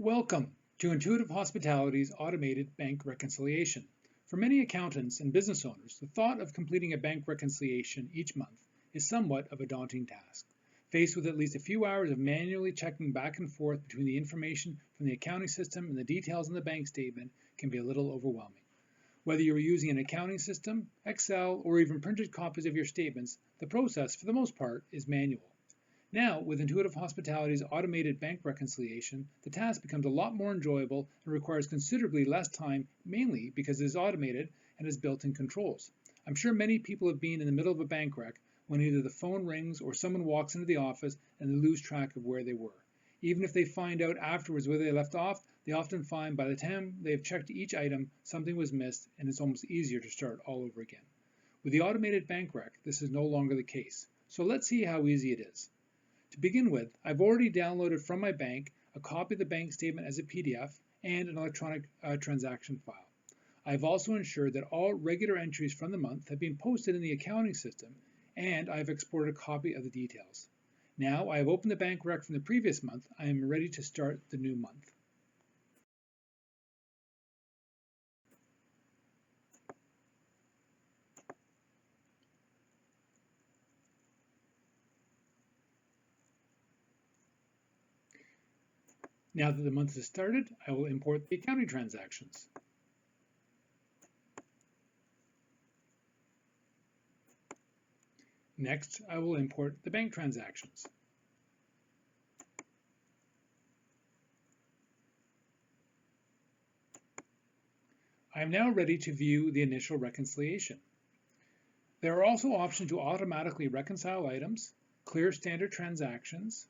Welcome to Intuitive Hospitality's automated bank reconciliation. For many accountants and business owners, the thought of completing a bank reconciliation each month is somewhat of a daunting task. Faced with at least a few hours of manually checking back and forth between the information from the accounting system and the details in the bank statement can be a little overwhelming. Whether you're using an accounting system, Excel, or even printed copies of your statements, the process, for the most part, is manual. Now, with Intuitive Hospitality's automated bank reconciliation, the task becomes a lot more enjoyable and requires considerably less time, mainly because it is automated and has built-in controls. I'm sure many people have been in the middle of a bank rec when either the phone rings or someone walks into the office and they lose track of where they were. Even if they find out afterwards where they left off, they often find by the time they have checked each item, something was missed, and it's almost easier to start all over again. With the automated bank rec, this is no longer the case. So let's see how easy it is. To begin with, I've already downloaded from my bank a copy of the bank statement as a PDF and an electronic transaction file. I've also ensured that all regular entries from the month have been posted in the accounting system, and I've exported a copy of the details. Now I have opened the bank rec from the previous month. I am ready to start the new month. Now that the month has started, I will import the accounting transactions. Next, I will import the bank transactions. I am now ready to view the initial reconciliation. There are also options to automatically reconcile items, clear standard transactions,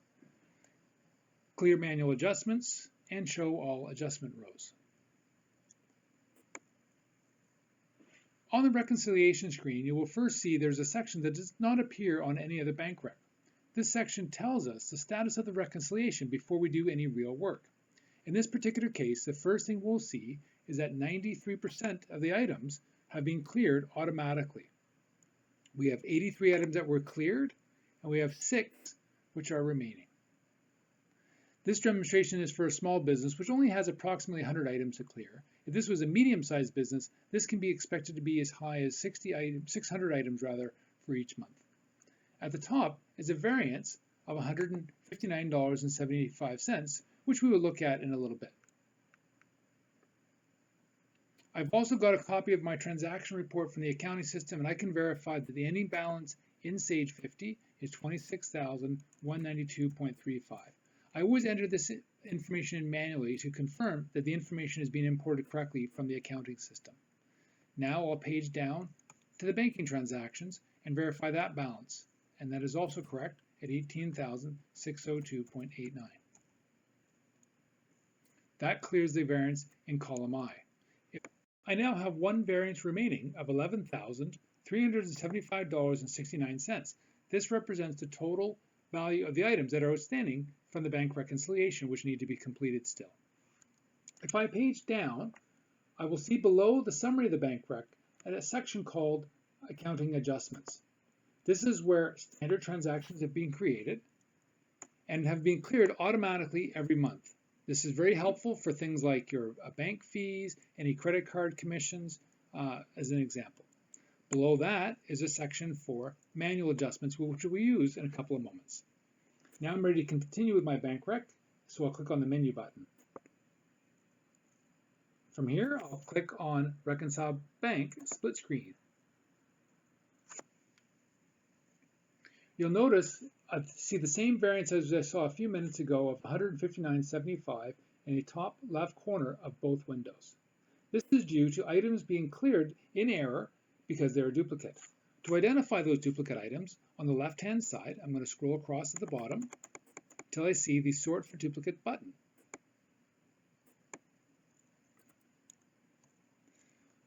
clear manual adjustments, and show all adjustment rows. On the reconciliation screen, you will first see there's a section that does not appear on any other bank rec. This section tells us the status of the reconciliation before we do any real work. In this particular case, the first thing we'll see is that 93% of the items have been cleared automatically. We have 83 items that were cleared, and we have 6 which are remaining. This demonstration is for a small business which only has approximately 100 items to clear. If this was a medium-sized business, this can be expected to be as high as 600 items for each month. At the top is a variance of $159.75, which we will look at in a little bit. I've also got a copy of my transaction report from the accounting system, and I can verify that the ending balance in Sage 50 is $26,192.35. I always enter this information in manually to confirm that the information is being imported correctly from the accounting system. Now I'll page down to the banking transactions and verify that balance, and that is also correct at $18,602.89. That clears the variance in column I. I now have one variance remaining of $11,375.69. This represents the total value of the items that are outstanding from the bank reconciliation, which need to be completed still. If I page down, I will see below the summary of the bank rec a section called Accounting Adjustments. This is where standard transactions have been created and have been cleared automatically every month. This is very helpful for things like your bank fees, any credit card commissions, as an example. Below that is a section for manual adjustments, which we'll use in a couple of moments. Now I'm ready to continue with my bank rec, so I'll click on the menu button. From here, I'll click on Reconcile Bank Split Screen. You'll notice I see the same variance as I saw a few minutes ago of $159.75 in the top left corner of both windows. This is due to items being cleared in error because they're a duplicate. To identify those duplicate items, on the left-hand side, I'm going to scroll across to the bottom until I see the Sort for Duplicate button.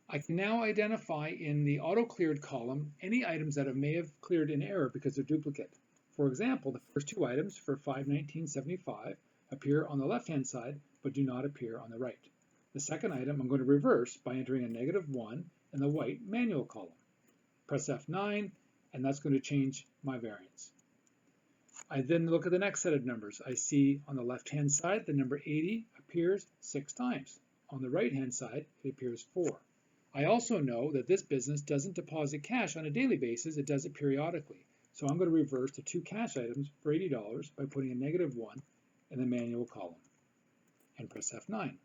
I can now identify in the auto-cleared column any items that I may have cleared in error because they're duplicate. For example, the first two items for $519.75 appear on the left-hand side but do not appear on the right. The second item I'm going to reverse by entering a -1 in the white manual column. Press F9, and that's going to change my variance. I then look at the next set of numbers. I see on the left-hand side the number 80 appears 6 times. On the right-hand side, it appears 4. I also know that this business doesn't deposit cash on a daily basis, it does it periodically. So I'm going to reverse the 2 cash items for $80 by putting a -1 in the manual column and press F9.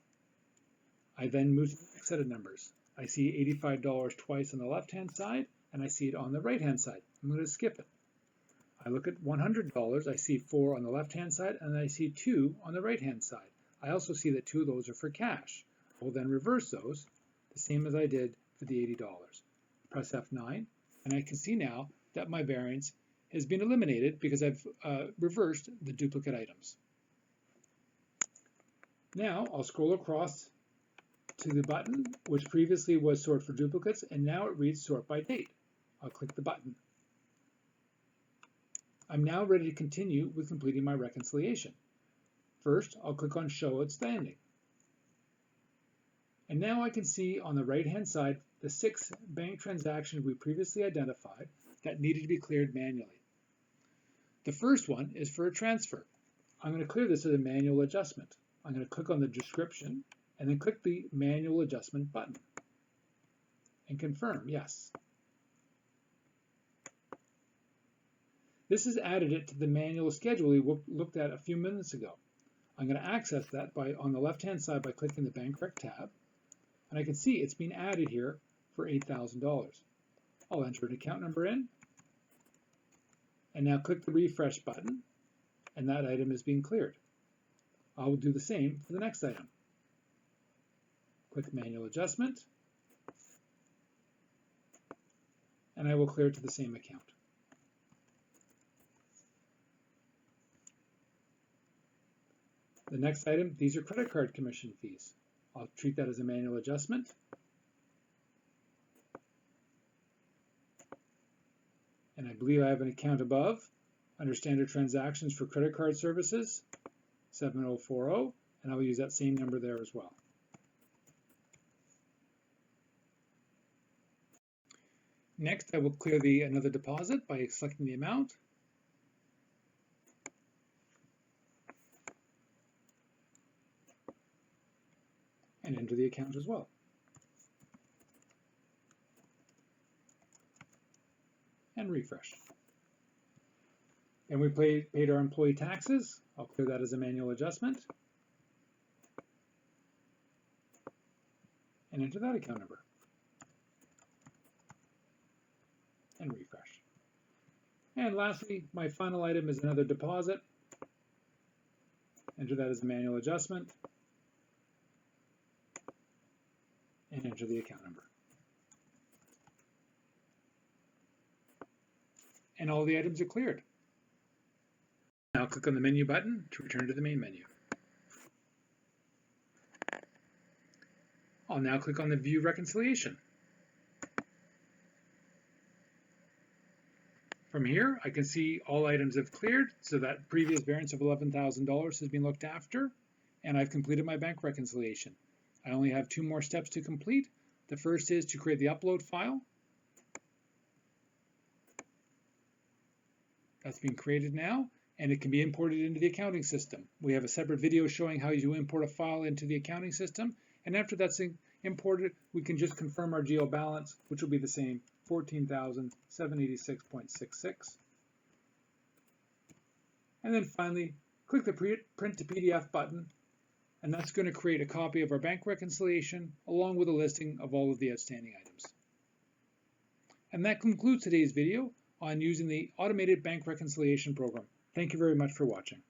I then move to the next set of numbers. I see $85 twice on the left-hand side, and I see it on the right-hand side. I'm going to skip it. I look at $100, I see 4 on the left-hand side, and I see 2 on the right-hand side. I also see that 2 of those are for cash. I will then reverse those, the same as I did for the $80. Press F9, and I can see now that my variance has been eliminated because I've reversed the duplicate items. Now I'll scroll across to the button, which previously was sort for duplicates, and now it reads sort by date. I'll click the button. I'm now ready to continue with completing my reconciliation. First, I'll click on Show Outstanding. And now I can see on the right-hand side the 6 bank transactions we previously identified that needed to be cleared manually. The first one is for a transfer. I'm going to clear this as a manual adjustment. I'm going to click on the description and then click the manual adjustment button and confirm yes. This has added it to the manual schedule we looked at a few minutes ago. I'm going to access that on the left-hand side by clicking the Bank Rec tab, and I can see it's been added here for $8,000. I'll enter an account number in, and now click the refresh button, and that item is being cleared. I will do the same for the next item. Click Manual Adjustment, and I will clear it to the same account. The next item, these are credit card commission fees. I'll treat that as a manual adjustment. And I believe I have an account above under standard transactions for credit card services, 7040, and I will use that same number there as well. Next, I will clear another deposit by selecting the amount. And enter the account as well. And refresh. And we paid our employee taxes. I'll clear that as a manual adjustment. And enter that account number. And refresh. And lastly, my final item is another deposit. Enter that as a manual adjustment. And enter the account number. And all the items are cleared. Now click on the menu button to return to the main menu. I'll now click on the View Reconciliation. From here, I can see all items have cleared, so that previous variance of $11,000 has been looked after, and I've completed my bank reconciliation. I only have 2 more steps to complete. The first is to create the upload file. That's been created now, and it can be imported into the accounting system. We have a separate video showing how you import a file into the accounting system, and after that's imported, we can just confirm our GL balance, which will be the same, $14,786.66. And then finally, click the Print to PDF button, and that's going to create a copy of our bank reconciliation along with a listing of all of the outstanding items. And that concludes today's video on using the Automated Bank Reconciliation Program. Thank you very much for watching.